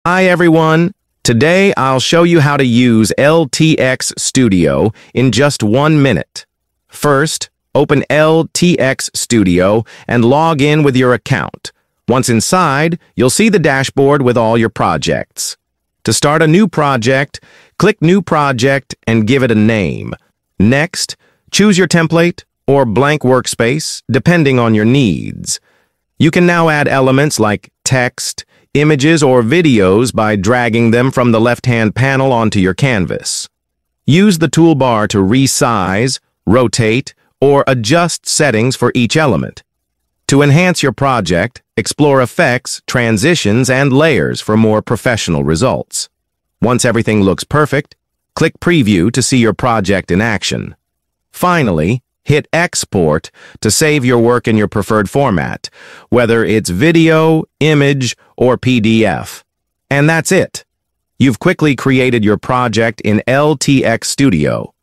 Hi everyone! Today I'll show you how to use LTX Studio in just 1 minute. First, open LTX Studio and log in with your account. Once inside, you'll see the dashboard with all your projects. To start a new project, click New Project and give it a name. Next, choose your template or blank workspace, depending on your needs. You can now add elements like text, images, or videos by dragging them from the left-hand panel onto your canvas. Use the toolbar to resize, rotate, or adjust settings for each element. To enhance your project, explore effects, transitions, and layers for more professional results. Once everything looks perfect, click Preview to see your project in action. Finally, hit Export to save your work in your preferred format, whether it's video, image, or PDF. And that's it. You've quickly created your project in LTX Studio.